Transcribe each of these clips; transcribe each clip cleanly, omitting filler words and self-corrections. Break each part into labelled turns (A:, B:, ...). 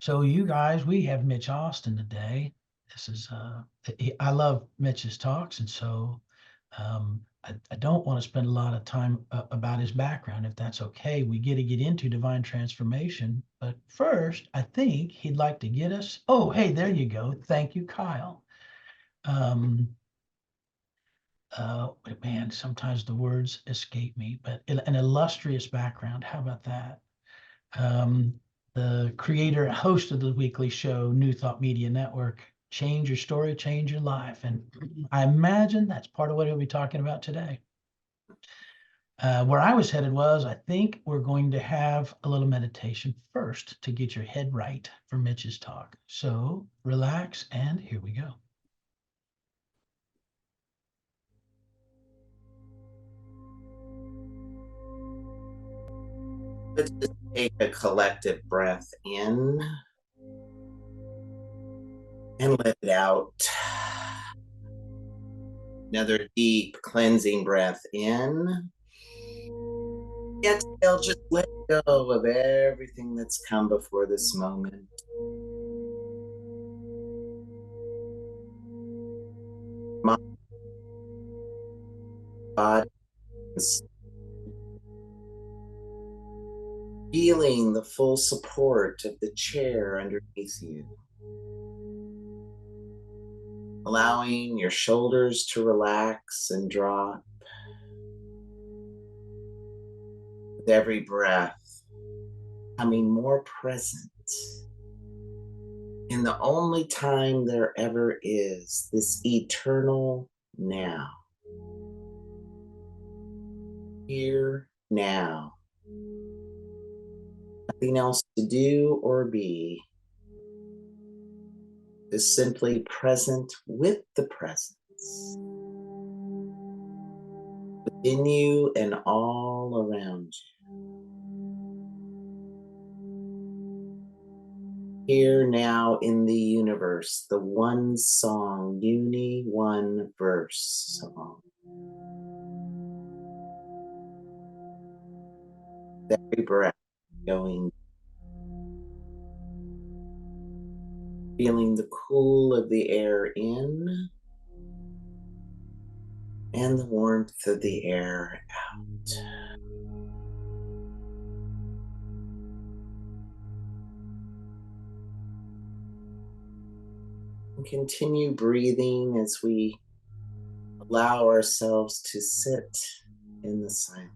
A: So you guys, we have Mitch Austin today. This is I love Mitch's talks, and so I don't want to spend a lot of time about his background, if that's okay. We get to get into divine transformation, but first, I think he'd like to get us. Oh, hey, there you go. Thank you, Kyle. Um, Man, sometimes the words escape me, but an illustrious background. How about that? um, the creator and host of the weekly show, New Thought Media Network. Change your story, change your life. And I imagine that's part of what he'll be talking about today. Where I was headed was, I think we're going to have a little meditation first to get your head right for Mitch's talk. So relax, and here we go.
B: Let's just take a collective breath in and let it out. Another deep cleansing breath in. Exhale, just let go of everything that's come before this moment. My body is feeling the full support of the chair underneath you. Allowing your shoulders to relax and drop with every breath, becoming more present in the only time there ever is, this eternal now. Here, now. Nothing else to do or be. Is simply present with the presence within you and all around you. Here now in the universe, the one song, one verse song. Every breath going, feeling the cool of the air in and the warmth of the air out. And continue breathing as we allow ourselves to sit in the silence.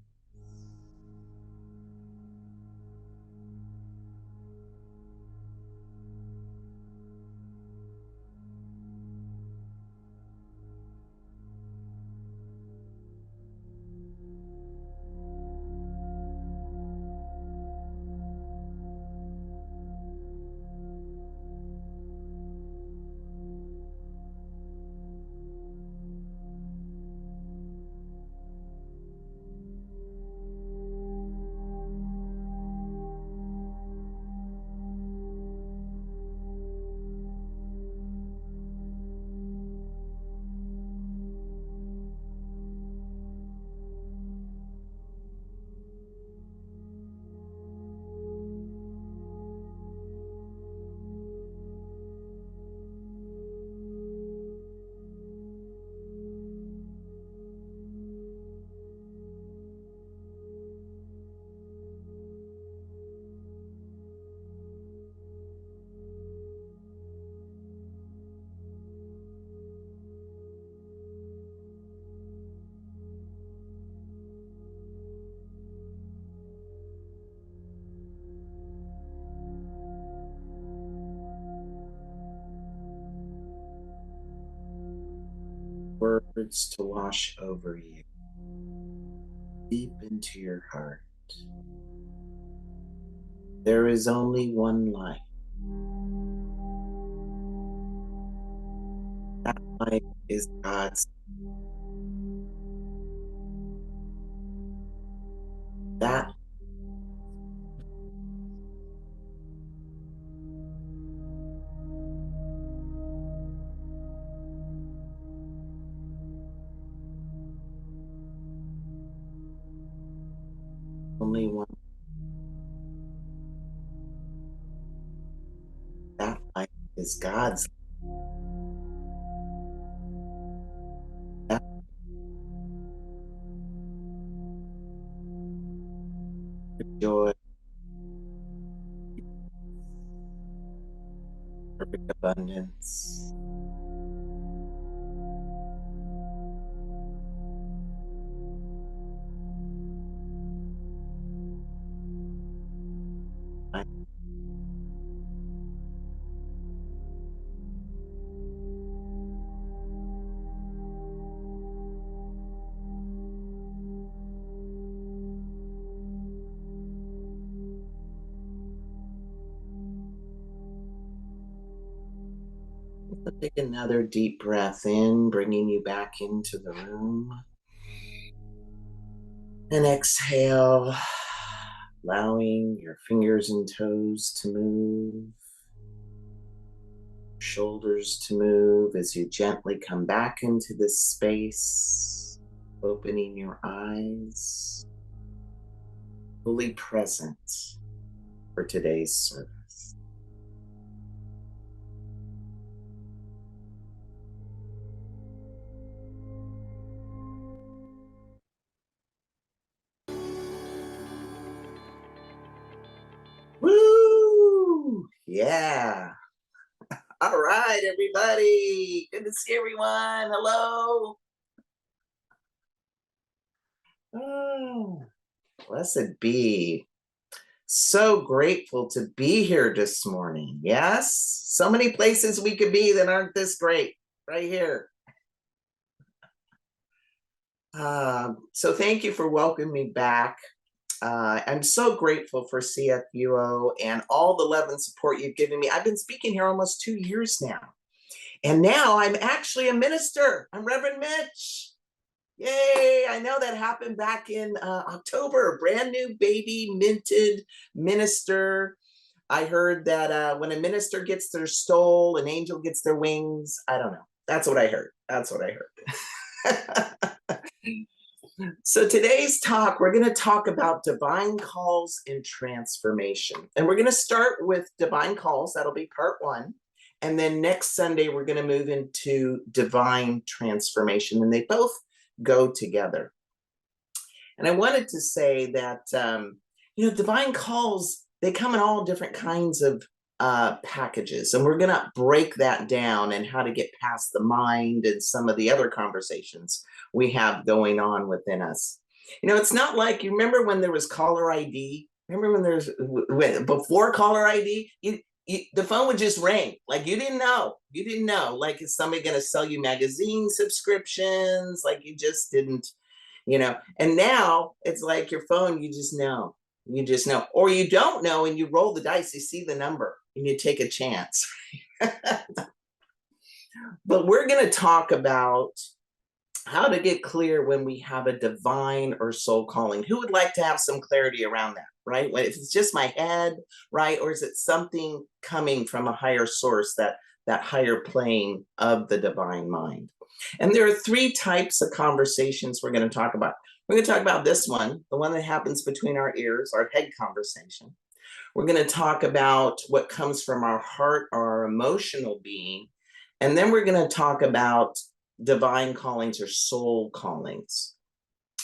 B: Words to wash over you, deep into your heart. There is only one life. That life is God's. That only one. is God's joy, perfect abundance. Take another deep breath in, bringing you back into the room. And exhale, allowing your fingers and toes to move, shoulders to move as you gently come back into this space, opening your eyes, fully present for today's service. Woo! Yeah. All right, everybody. Good to see everyone. Hello. Oh, blessed be. So grateful to be here this morning. Yes, so many places we could be that aren't this great. Right here. So thank you for welcoming me back. I'm so grateful for CFUO and all the love and support you've given me. I've been speaking here almost 2 years now. And now I'm actually a minister. I'm Reverend Mitch. Yay, I know that happened back in October, brand new baby minted minister. I heard that when a minister gets their stole, an angel gets their wings. I don't know. That's what I heard. That's what I heard. So today's talk, we're going to talk about divine calls and transformation. And we're going to start with divine calls. That'll be part 1. And then next Sunday, we're going to move into divine transformation. And they both go together. And I wanted to say that, divine calls, they come in all different kinds of packages. And we're going to break that down and how to get past the mind and some of the other conversations we have going on within us. It's not like, you remember when there was caller ID? Remember when before caller ID, the phone would just ring. Like you didn't know. Like, is somebody going to sell you magazine subscriptions? Like you just didn't, and now it's like your phone, you just know, or you don't know. And you roll the dice, you see the number and you take a chance. But we're going to talk about how to get clear when we have a divine or soul calling. Who would like to have some clarity around that, right? If it's just my head, right? Or is it something coming from a higher source, that higher plane of the divine mind? And there are 3 types of conversations we're going to talk about. We're going to talk about this one, the one that happens between our ears, our head conversation. We're going to talk about what comes from our heart, our emotional being. And then we're going to talk about divine callings or soul callings.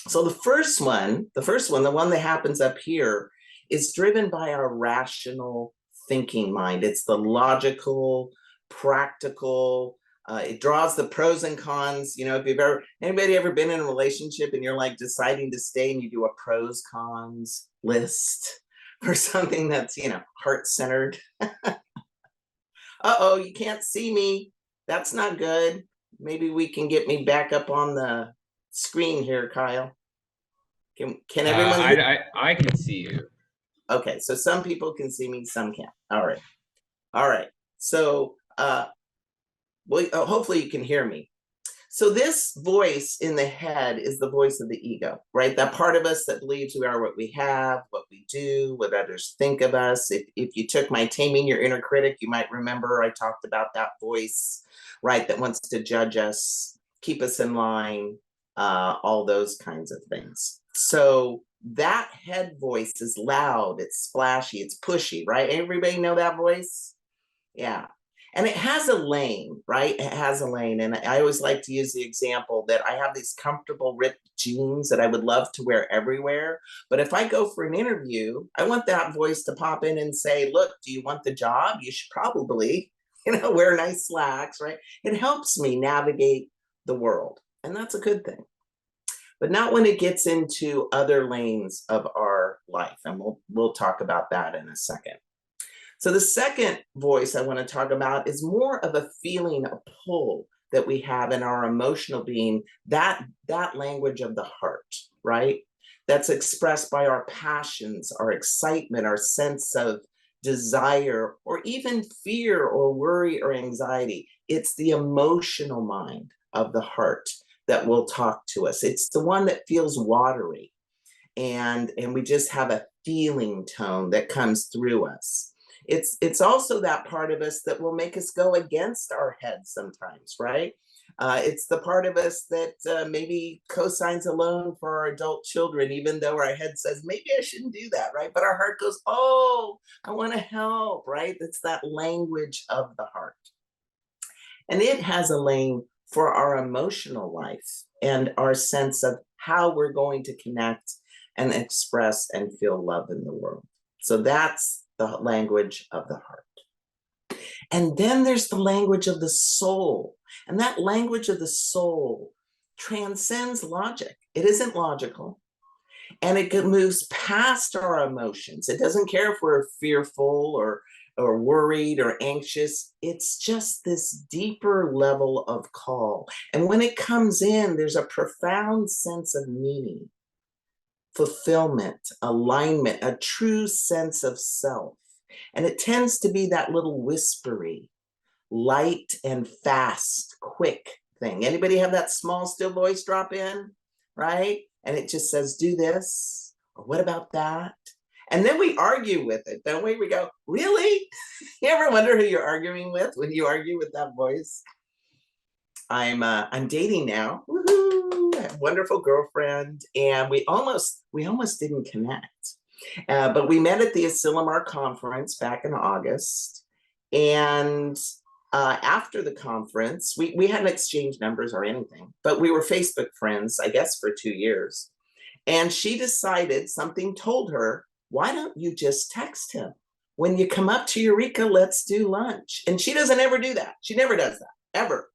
B: So the first one, the one that happens up here, is driven by our rational thinking mind. It's the logical, practical. It draws the pros and cons. If anybody ever been in a relationship and you're like deciding to stay and you do a pros cons list for something that's, heart-centered. Uh-oh, you can't see me. That's not good. Maybe we can get me back up on the screen here, Kyle. Can everyone?
C: I can see you.
B: Okay, so some people can see me, some can't. All right. So, hopefully you can hear me. So this voice in the head is the voice of the ego, right? That part of us that believes we are what we have, what we do, what others think of us. If you took my Taming Your Inner Critic, you might remember I talked about that voice, right? That wants to judge us, keep us in line, all those kinds of things. So that head voice is loud, it's splashy, it's pushy, right? Everybody know that voice? Yeah. And it has a lane, right? It has a lane. And I always like to use the example that I have these comfortable ripped jeans that I would love to wear everywhere. But if I go for an interview, I want that voice to pop in and say, look, do you want the job? You should probably, wear nice slacks, right? It helps me navigate the world. And that's a good thing. But not when it gets into other lanes of our life. And we'll talk about that in a second. So the second voice I want to talk about is more of a feeling, a pull that we have in our emotional being, that language of the heart, right? That's expressed by our passions, our excitement, our sense of desire, or even fear or worry or anxiety. It's the emotional mind of the heart that will talk to us. It's the one that feels watery, and we just have a feeling tone that comes through us. It's also that part of us that will make us go against our head sometimes, right? It's the part of us that maybe co-signs a loan for our adult children, even though our head says, maybe I shouldn't do that, right? But our heart goes, oh, I want to help, right? It's that language of the heart. And it has a lane for our emotional life and our sense of how we're going to connect and express and feel love in the world. So that's the language of the heart. And then there's the language of the soul. And that language of the soul transcends logic. It isn't logical. And it moves past our emotions. It doesn't care if we're fearful or worried or anxious. It's just this deeper level of call. And when it comes in, there's a profound sense of meaning, fulfillment, alignment, a true sense of self. And it tends to be that little whispery, light and fast, quick thing. Anybody have that small, still voice drop in, right? And it just says, do this, or what about that? And then we argue with it, don't we? We go, really? You ever wonder who you're arguing with when you argue with that voice? I'm dating now. Woohoo! I have a wonderful girlfriend, and we almost didn't connect. But we met at the Asilomar conference back in August, and after the conference, we hadn't exchanged numbers or anything, but we were Facebook friends, I guess, for 2 years. And she decided, something told her, why don't you just text him? When you come up to Eureka, let's do lunch. And she doesn't ever do that. She never does that, ever.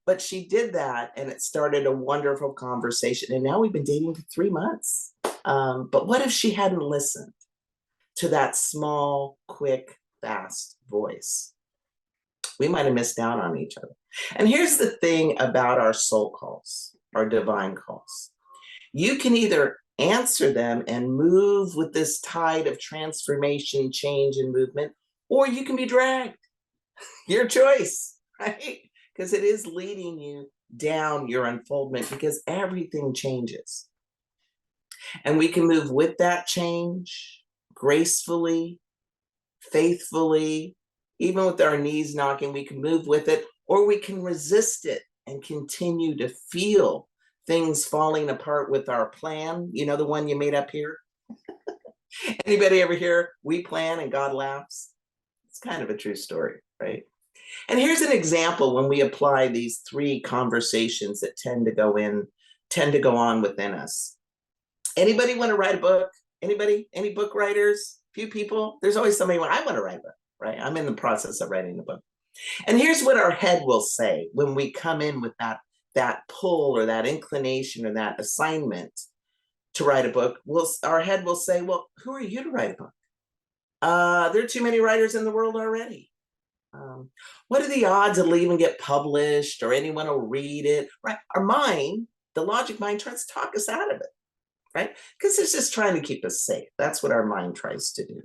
B: But she did that, and it started a wonderful conversation. And now we've been dating for 3 months. But what if she hadn't listened to that small, quick, fast voice? We might have missed out on each other. And here's the thing about our soul calls, our divine calls. You can either answer them and move with this tide of transformation, change, and movement, or you can be dragged. Your choice, right? Because it is leading you down your unfoldment, because everything changes. And we can move with that change gracefully, faithfully, even with our knees knocking. We can move with it, or we can resist it and continue to feel things falling apart with our plan. You know, the one you made up here? Anybody ever hear, we plan and God laughs? It's kind of a true story, right? And here's an example when we apply these 3 conversations that tend to go on within us. Anybody want to write a book? Anybody? Any book writers? Few people? There's always somebody I want to write a book, right? I'm in the process of writing a book. And here's what our head will say when we come in with that pull or that inclination or that assignment to write a book. Our head will say, well, who are you to write a book? There are too many writers in the world already. What are the odds it'll even get published or anyone will read it, right? Our mind, the logic mind, tries to talk us out of it, right? Because it's just trying to keep us safe. That's what our mind tries to do.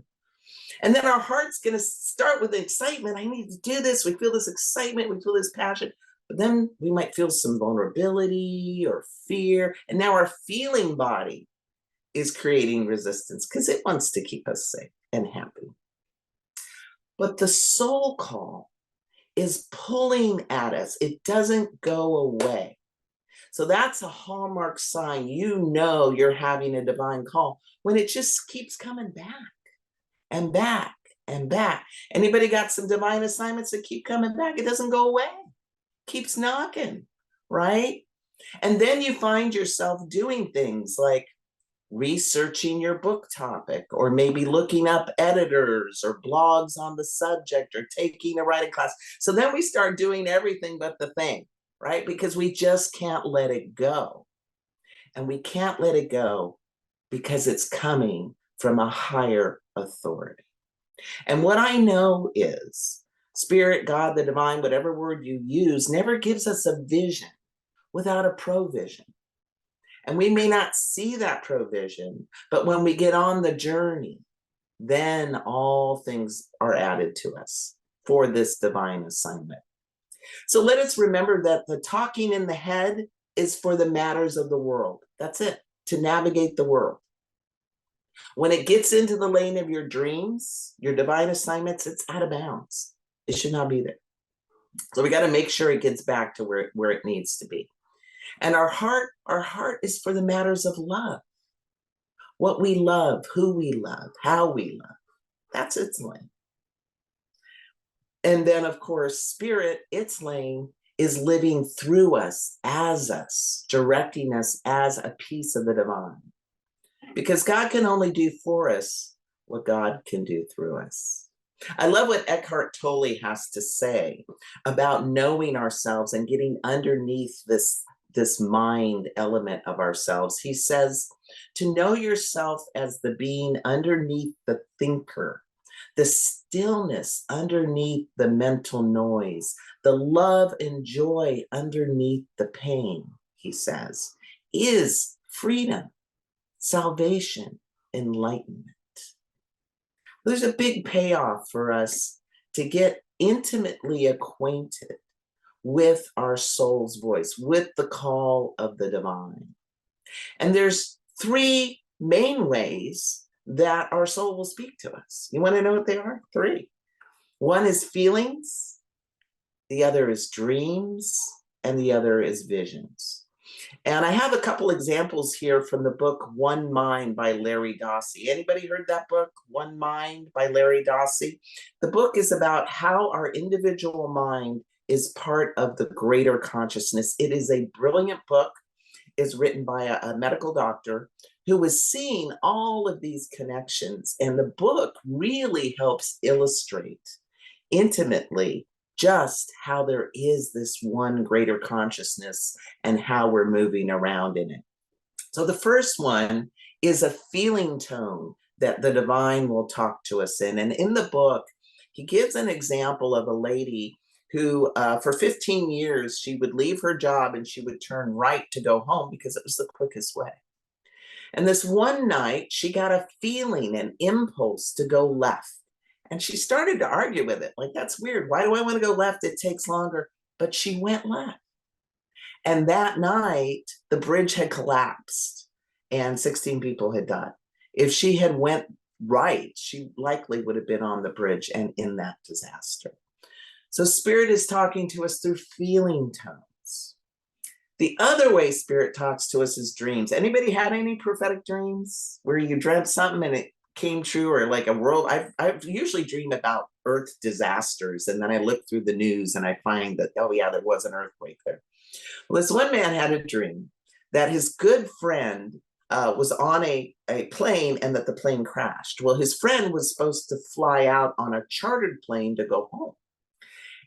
B: And then our heart's going to start with the excitement. I need to do this. We feel this excitement. We feel this passion. But then we might feel some vulnerability or fear. And now our feeling body is creating resistance because it wants to keep us safe and happy. But the soul call is pulling at us. It doesn't go away. So that's a hallmark sign. You know you're having a divine call when it just keeps coming back and back and back. Anybody got some divine assignments that keep coming back? It doesn't go away. Keeps knocking, right? And then you find yourself doing things like researching your book topic, or maybe looking up editors or blogs on the subject, or taking a writing class. So then we start doing everything but the thing, right? Because we just can't let it go. And we can't let it go because it's coming from a higher authority. And what I know is Spirit, God, the divine, whatever word you use, never gives us a vision without a provision. And we may not see that provision, but when we get on the journey, then all things are added to us for this divine assignment. So let us remember that the talking in the head is for the matters of the world. That's it, to navigate the world. When it gets into the lane of your dreams, your divine assignments, it's out of bounds. It should not be there. So we got to make sure it gets back to where it needs to be. And our heart is for the matters of love. What we love, who we love, how we love. That's its lane. And then, of course, Spirit, its lane is living through us, directing us as a piece of the divine. Because God can only do for us what God can do through us. I love what Eckhart Tolle has to say about knowing ourselves and getting underneath this mind element of ourselves. He says, to know yourself as the being underneath the thinker, the stillness underneath the mental noise, the love and joy underneath the pain, he says, is freedom, salvation, enlightenment. There's a big payoff for us to get intimately acquainted with our soul's voice, with the call of the divine. And there's three main ways that our soul will speak to us. You want to know what they are? Three. One is feelings, the other is dreams, and the other is visions. And I have a couple examples here from the book One Mind by Larry Dossey. Anybody heard that book, One Mind by Larry Dossey? The book is about how our individual mind is part of the greater consciousness. It is a brilliant book. It's written by a medical doctor who was seeing all of these connections. And the book really helps illustrate intimately just how there is this one greater consciousness and how we're moving around in it. So the first one is a feeling tone that the divine will talk to us in. And in the book, he gives an example of a lady who for 15 years, she would leave her job and she would turn right to go home because it was the quickest way. And this one night, she got a feeling, an impulse to go left. And she started to argue with it. Like, that's weird. Why do I want to go left? It takes longer. But she went left. And that night, the bridge had collapsed and 16 people had died. If she had went right, she likely would have been on the bridge and in that disaster. So Spirit is talking to us through feeling tones. The other way Spirit talks to us is dreams. Anybody had any prophetic dreams where you dreamt something and it came true, or like a world? I usually dream about earth disasters, and then I look through the news and I find that, oh yeah, there was an earthquake there. Well, this one man had a dream that his good friend was on a plane and that the plane crashed. Well, his friend was supposed to fly out on a chartered plane to go home.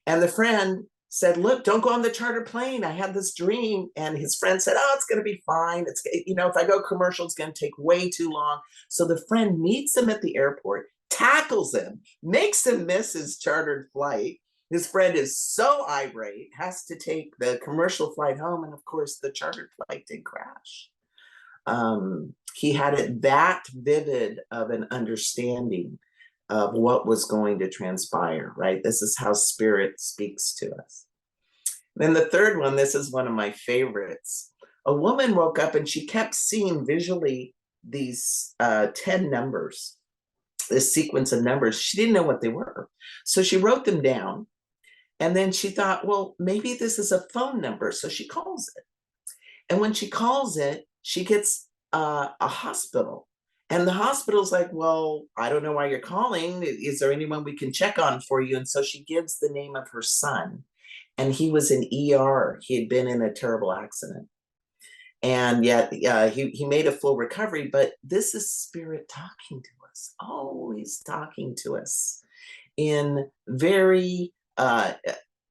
B: And the friend said, look, don't go on the charter plane. I had this dream. And his friend said, oh, it's going to be fine. It's, you know, if I go commercial, it's going to take way too long. So the friend meets him at the airport, tackles him, makes him miss his chartered flight. His friend is so irate, has to take the commercial flight home. And of course, the chartered flight did crash. He had it that vivid of an understanding of what was going to transpire, right? This is how Spirit speaks to us. Then the third one, this is one of my favorites. A woman woke up and she kept seeing visually these 10 numbers, this sequence of numbers. She didn't know what they were. So she wrote them down. And then she thought, well, maybe this is a phone number. So she calls it. And when she calls it, she gets a hospital. And the hospital's like, well, I don't know why you're calling. Is there anyone we can check on for you? And so she gives the name of her son. And he was in ER. He had been in a terrible accident. And yet he made a full recovery. But this is spirit talking to us, always talking to us in very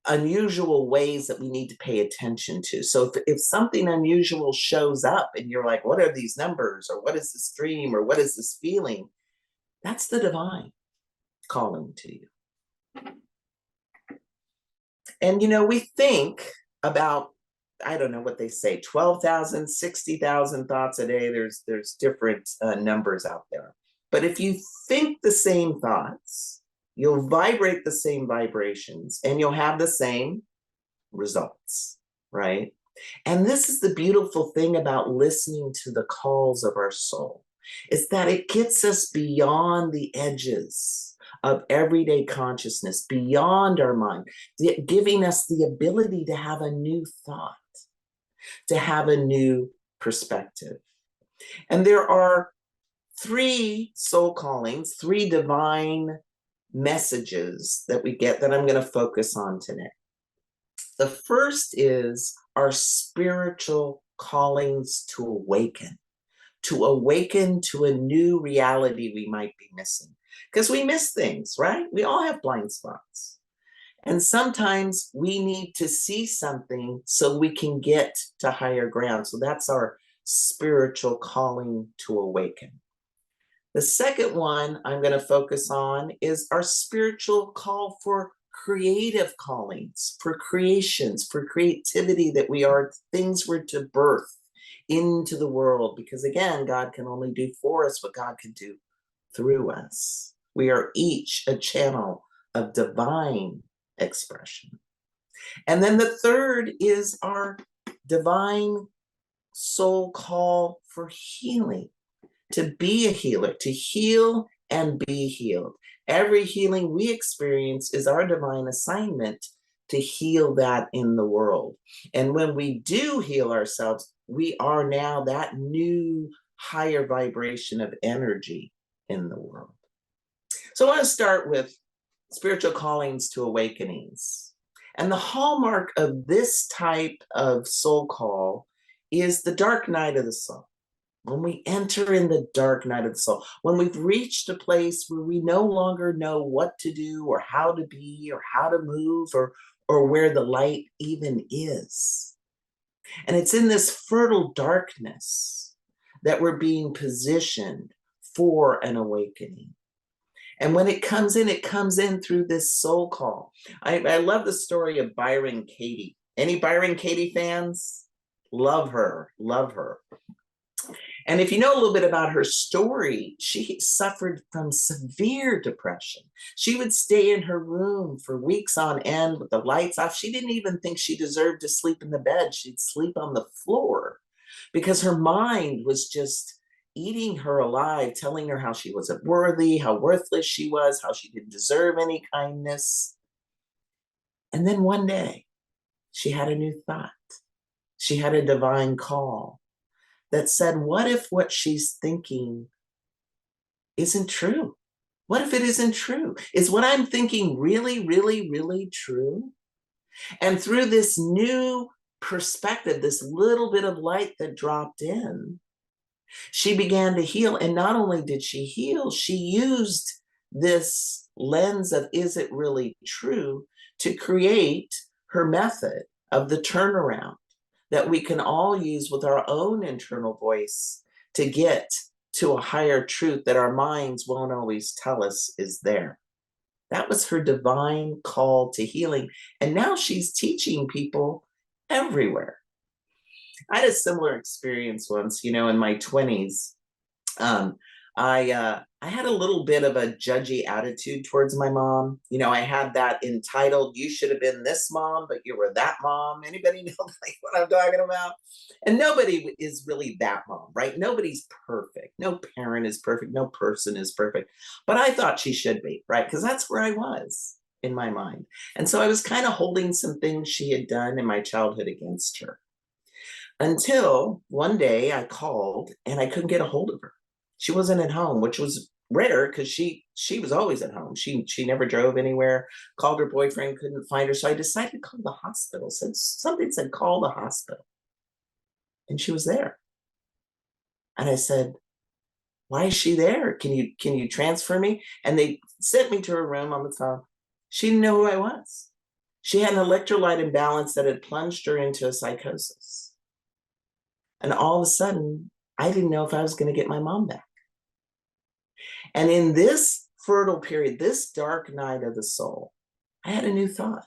B: unusual ways that we need to pay attention to. So if something unusual shows up and you're like, what are these numbers? Or what is this dream? Or what is this feeling? That's the divine calling to you. And, we think about, I don't know what they say, 12,000, 60,000 thoughts a day. There's different numbers out there. But if you think the same thoughts, you'll vibrate the same vibrations and you'll have the same results, right? And this is the beautiful thing about listening to the calls of our soul, is that it gets us beyond the edges of everyday consciousness, beyond our mind, giving us the ability to have a new thought, to have a new perspective. And there are 3 soul callings, 3 divine messages that we get that I'm going to focus on today. The first is our spiritual callings to awaken to a new reality we might be missing. Because we miss things, right? We all have blind spots. And sometimes we need to see something so we can get to higher ground. So that's our spiritual calling to awaken. The second one I'm going to focus on is our spiritual call for creative callings, for creations, for creativity that we are, things we're to birth into the world. Because again, God can only do for us what God can do through us. We are each a channel of divine expression. And then the third is our divine soul call for healing, to be a healer, to heal and be healed. Every healing we experience is our divine assignment to heal that in the world. And when we do heal ourselves, we are now that new higher vibration of energy in the world. So I want to start with spiritual callings to awakenings. And the hallmark of this type of soul call is the dark night of the soul. When we enter in the dark night of the soul, when we've reached a place where we no longer know what to do or how to be or how to move or where the light even is. And it's in this fertile darkness that we're being positioned for an awakening. And when it comes in through this soul call. I love the story of Byron Katie. Any Byron Katie fans? Love her, love her. And if you know a little bit about her story, she suffered from severe depression. She would stay in her room for weeks on end with the lights off. She didn't even think she deserved to sleep in the bed. She'd sleep on the floor because her mind was just eating her alive, telling her how she wasn't worthy, how worthless she was, how she didn't deserve any kindness. And then one day, she had a new thought. She had a divine call that said, what if what she's thinking isn't true? What if it isn't true? Is what I'm thinking really, really, really true? And through this new perspective, this little bit of light that dropped in, she began to heal. And not only did she heal, she used this lens of, is it really true, to create her method of the turnaround that we can all use with our own internal voice to get to a higher truth that our minds won't always tell us is there. That was her divine call to healing. And now she's teaching people everywhere. I had a similar experience once, in my 20s. I had a little bit of a judgy attitude towards my mom. I had that entitled, you should have been this mom, but you were that mom. Anybody know what I'm talking about? And nobody is really that mom, right? Nobody's perfect. No parent is perfect. No person is perfect. But I thought she should be, right? Because that's where I was in my mind. And so I was kind of holding some things she had done in my childhood against her. Until one day I called and I couldn't get a hold of her. She wasn't at home, which was rare because she was always at home. She never drove anywhere. Called her boyfriend, couldn't find her. So I decided to call the hospital. Something said call the hospital, and she was there. And I said, "Why is she there? Can you transfer me?" And they sent me to her room on the phone. She didn't know who I was. She had an electrolyte imbalance that had plunged her into a psychosis. And all of a sudden, I didn't know if I was going to get my mom back. And in this fertile period, this dark night of the soul, I had a new thought.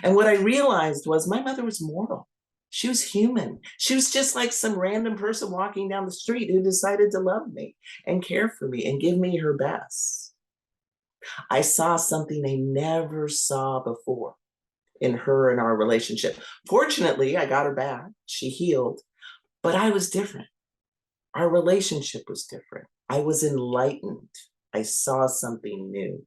B: And what I realized was my mother was mortal. She was human. She was just like some random person walking down the street who decided to love me and care for me and give me her best. I saw something I never saw before in her and our relationship. Fortunately, I got her back. She healed, but I was different. Our relationship was different. I was enlightened. I saw something new.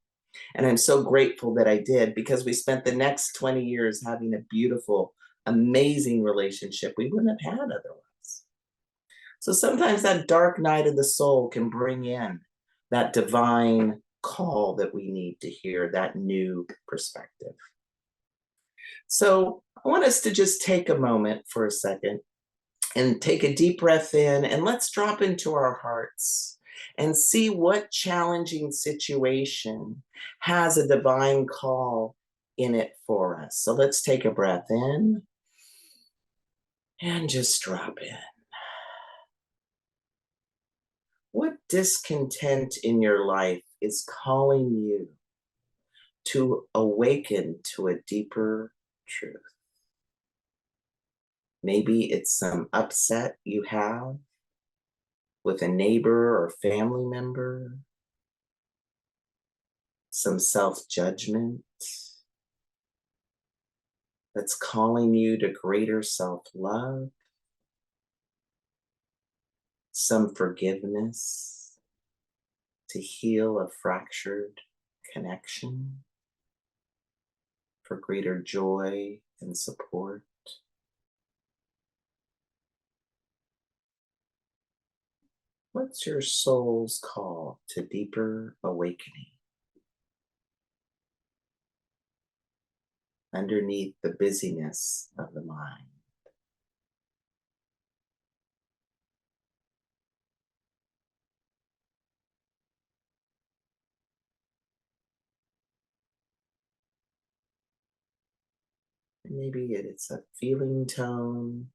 B: And I'm so grateful that I did, because we spent the next 20 years having a beautiful, amazing relationship we wouldn't have had otherwise. So sometimes that dark night of the soul can bring in that divine call that we need to hear, that new perspective. So I want us to just take a moment for a second and take a deep breath in, and let's drop into our hearts and see what challenging situation has a divine call in it for us. So let's take a breath in and just drop in. What discontent in your life is calling you to awaken to a deeper truth? Maybe it's some upset you have with a neighbor or family member, some self-judgment that's calling you to greater self-love, some forgiveness to heal a fractured connection, for greater joy and support. What's your soul's call to deeper awakening underneath the busyness of the mind? Maybe it's a feeling tone.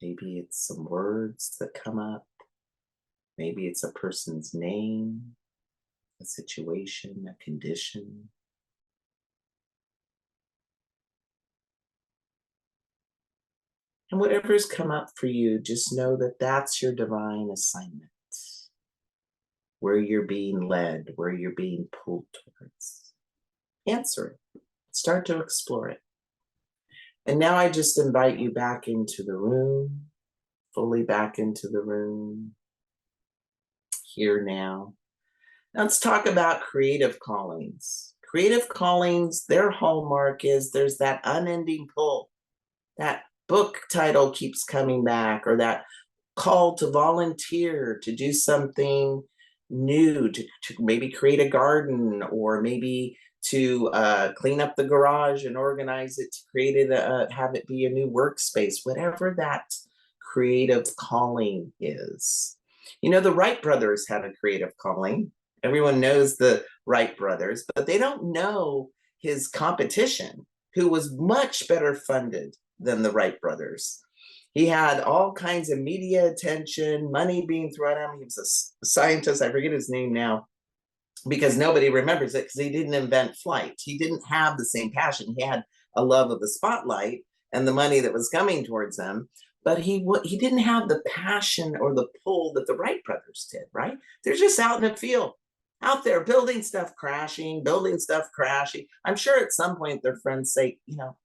B: Maybe it's some words that come up. Maybe it's a person's name, a situation, a condition. And whatever's come up for you, just know that that's your divine assignment, where you're being led, where you're being pulled towards. Answer it. Start to explore it. And now I just invite you back into the room, fully back into the room, here now. Now let's talk about creative callings. Creative callings, their hallmark is there's that unending pull. That book title keeps coming back, or that call to volunteer, to do something new, to maybe create a garden, or maybe to clean up the garage and organize it, to create it, have it be a new workspace, whatever that creative calling is. You know, the Wright brothers had a creative calling. Everyone knows the Wright brothers, but they don't know his competition, who was much better funded than the Wright brothers. He had all kinds of media attention, money being thrown at him. He was a scientist, I forget his name now, because nobody remembers it, because he didn't invent flight. He didn't have the same passion. He had a love of the spotlight and the money that was coming towards him, but he didn't have the passion or the pull that the Wright brothers did, right? They're just out in the field, out there building stuff, crashing. I'm sure at some point their friends say, you know,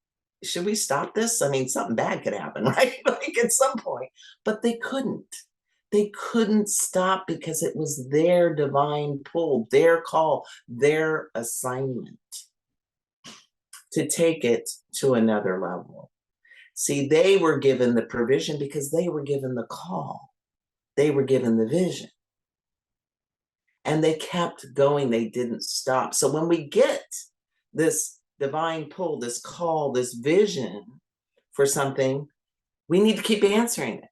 B: should we stop this? I mean, something bad could happen, right? Like at some point, but they couldn't. They couldn't stop, because it was their divine pull, their call, their assignment to take it to another level. See, they were given the provision because they were given the call. They were given the vision. And they kept going. They didn't stop. So when we get this divine pull, this call, this vision for something, we need to keep answering it.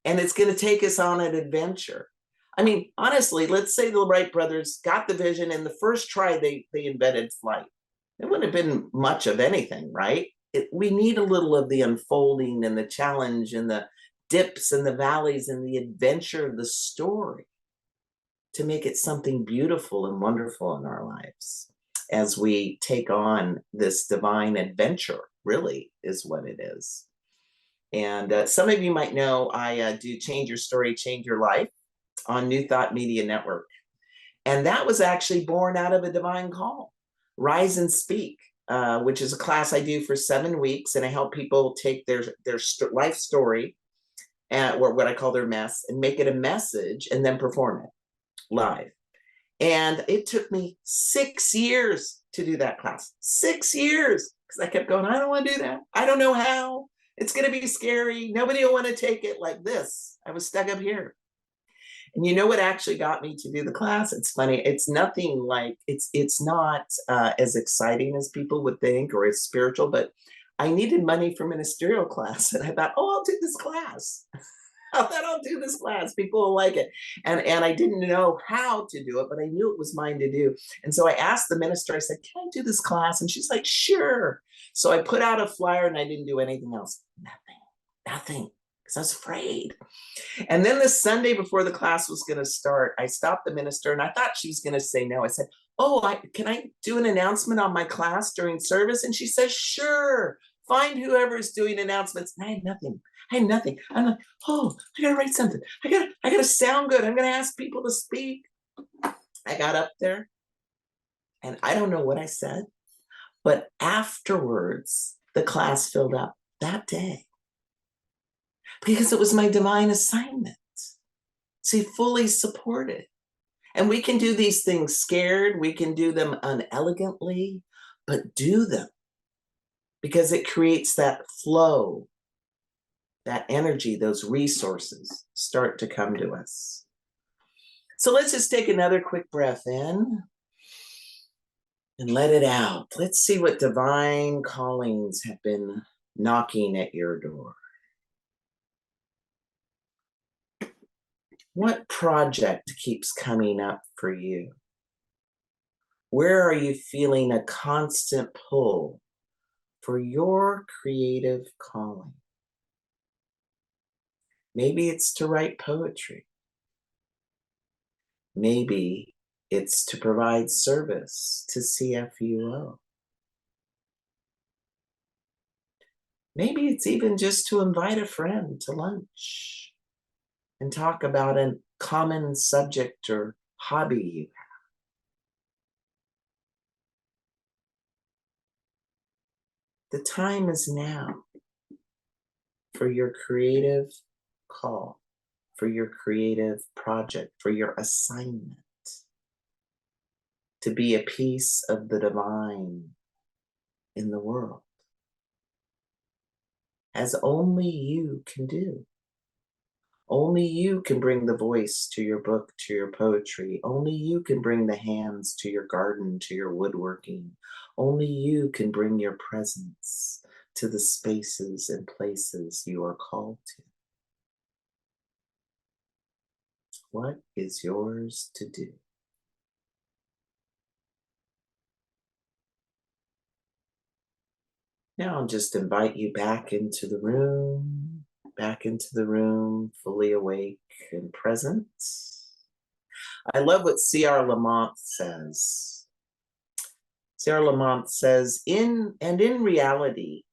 B: And it's going to take us on an adventure. I mean, honestly, let's say the Wright brothers got the vision, and the first try they invented flight. It wouldn't have been much of anything, right? We need a little of the unfolding and the challenge and the dips and the valleys and the adventure of the story to make it something beautiful and wonderful in our lives as we take on this divine adventure, really is what it is. And some of you might know I do Change Your Story, Change Your Life on New Thought Media Network. And that was actually born out of a divine call, Rise and Speak, which is a class I do for 7 weeks. And I help people take their life story, or what I call their mess, and make it a message and then perform it live. And it took me 6 years to do that class. 6 years, because I kept going, I don't want to do that. I don't know how. It's going to be scary. Nobody will want to take it like this. I was stuck up here. And you know what actually got me to do the class? It's funny. It's nothing like, it's not as exciting as people would think, or as spiritual, but I needed money for ministerial class. And I thought, oh, I'll do this class. I thought I'll do this class. People will like it. And I didn't know how to do it, but I knew it was mine to do. And so I asked the minister, I said, can I do this class? And she's like, sure. So I put out a flyer and I didn't do anything else. Nothing, because I was afraid. And then the Sunday before the class was going to start, I stopped the minister and I thought she was going to say no. I said, oh, can I do an announcement on my class during service? And she says, sure. Find whoever is doing announcements. And I had nothing. I'm like, oh, I gotta write something. I gotta sound good. I'm gonna ask people to speak. I got up there and I don't know what I said, but afterwards, the class filled up that day because it was my divine assignment. See, fully supported. And we can do these things scared. We can do them unelegantly, but do them because it creates that flow. That energy, those resources start to come to us. So let's just take another quick breath in and let it out. Let's see what divine callings have been knocking at your door. What project keeps coming up for you? Where are you feeling a constant pull for your creative calling? Maybe it's to write poetry. Maybe it's to provide service to CFUO. Maybe it's even just to invite a friend to lunch and talk about a common subject or hobby you have. The time is now for your creative call, for your creative project, for your assignment to be a piece of the divine in the world, as only you can do. Only you can bring the voice to your book, to your poetry. Only you can bring the hands to your garden, to your woodworking. Only you can bring your presence to the spaces and places you are called to. What is yours to do? Now I'll just invite you back into the room, fully awake and present. I love what C.R. Lamont says. C.R. Lamont says, in reality,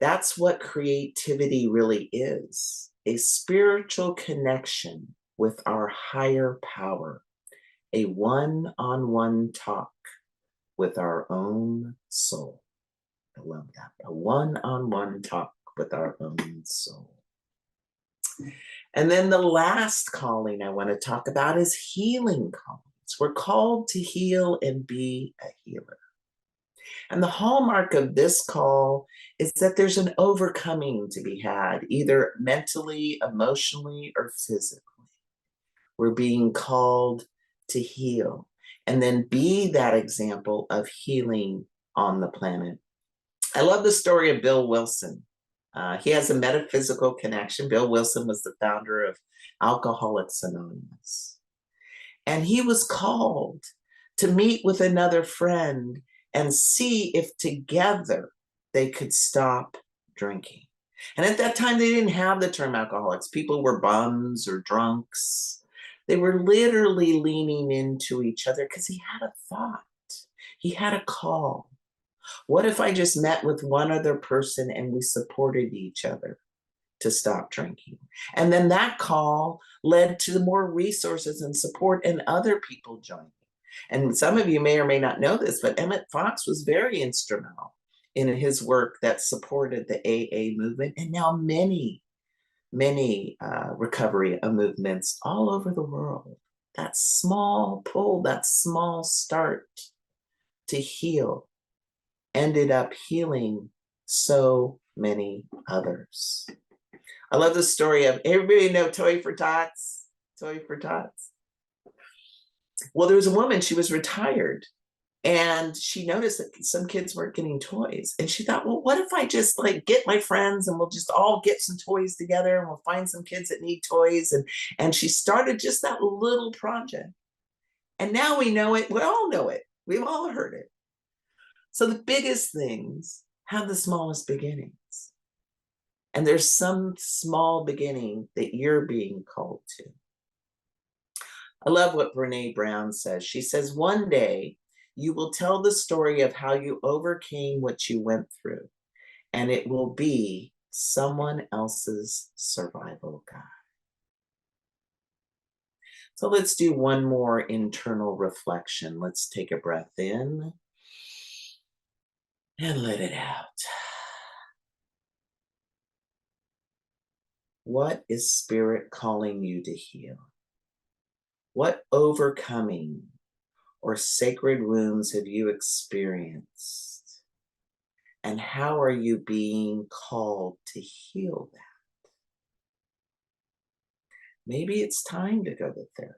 B: that's what creativity really is, a spiritual connection with our higher power, a one-on-one talk with our own soul. I love that. A one-on-one talk with our own soul. And then the last calling I want to talk about is healing callings. We're called to heal and be a healer. And the hallmark of this call is that there's an overcoming to be had, either mentally, emotionally, or physically. We're being called to heal, and then be that example of healing on the planet. I love the story of Bill Wilson. He has a metaphysical connection. Bill Wilson was the founder of Alcoholics Anonymous. And he was called to meet with another friend and see if together they could stop drinking. And at that time, they didn't have the term alcoholics. People were bums or drunks. They were literally leaning into each other because he had a thought. He had a call. What if I just met with one other person and we supported each other to stop drinking? And then that call led to more resources and support and other people joining. And some of you may or may not know this, but Emmett Fox was very instrumental in his work that supported the AA movement, and now many recovery movements all over the world. That small pull, that small start to heal ended up healing so many others. I love the story of, everybody know Toy for Tots? Toy for Tots. Well, there was a woman, she was retired, and she noticed that some kids weren't getting toys. And she thought, well, what if I just like get my friends and we'll just all get some toys together and we'll find some kids that need toys. And she started just that little project. And now we know it, we all know it. We've all heard it. So the biggest things have the smallest beginnings. And there's some small beginning that you're being called to. I love what Brene Brown says. She says, one day you will tell the story of how you overcame what you went through, and it will be someone else's survival guide. So let's do one more internal reflection. Let's take a breath in and let it out. What is Spirit calling you to heal? What overcoming or sacred wounds have you experienced? And how are you being called to heal that? Maybe it's time to go to therapy.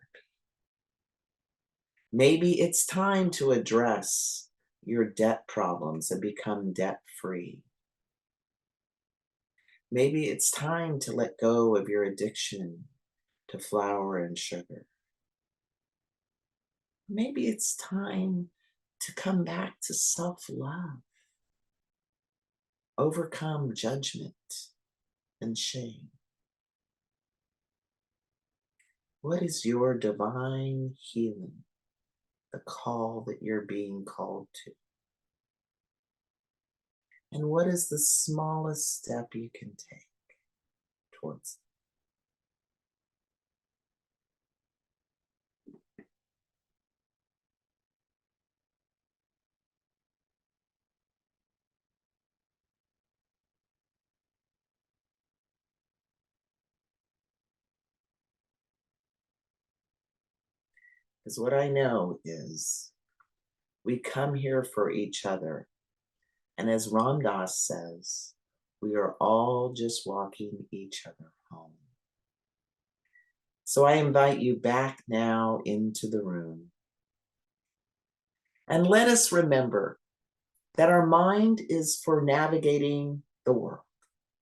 B: Maybe it's time to address your debt problems and become debt-free. Maybe it's time to let go of your addiction to flour and sugar. Maybe it's time to come back to self-love, overcome judgment and shame. What is your divine healing, the call that you're being called to? And what is the smallest step you can take towards it? Because what I know is we come here for each other. And as Ram Dass says, we are all just walking each other home. So I invite you back now into the room. And let us remember that our mind is for navigating the world,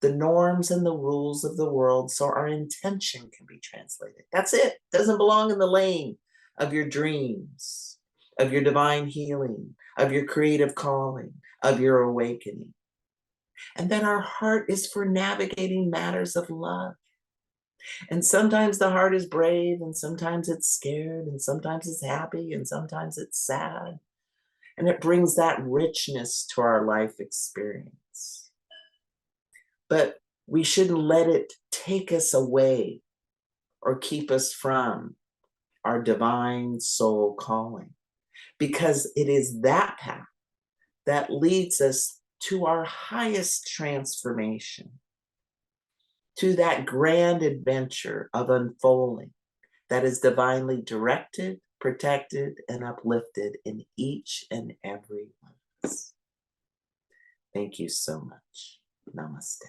B: the norms and the rules of the world, so our intention can be translated. That's it. It doesn't belong in the lane of your dreams, of your divine healing, of your creative calling, of your awakening. And that our heart is for navigating matters of love. And sometimes the heart is brave, and sometimes it's scared, and sometimes it's happy, and sometimes it's sad. And it brings that richness to our life experience. But we shouldn't let it take us away or keep us from our divine soul calling, because it is that path that leads us to our highest transformation, to that grand adventure of unfolding that is divinely directed, protected, and uplifted in each and every one of us. Thank you so much. Namaste.